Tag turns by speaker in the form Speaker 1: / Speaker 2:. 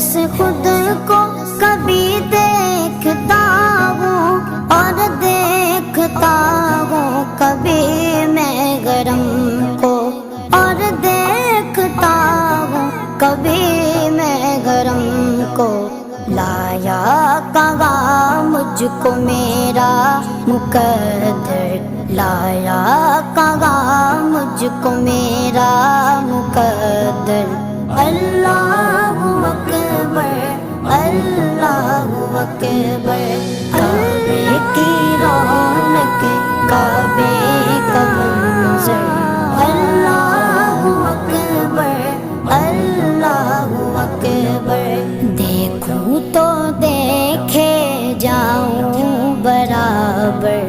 Speaker 1: से खुद को कभी देखता हूँ और देखता हूँ कभी मैं गरम को, और देखता हूँ कभी मैं गरम को। लाया कहाँ मुझको मेरा मुकद्दर, लाया कहाँ मुझको मेरा मुकद्दर। अल्लाहु अकबर, अल्लाहु अकबर। काबे की रौनक, काबे का मंज़र। अल्लाहु अकबर, अल्लाहु अकबर। देखूं तो देखे जाऊं बराबर,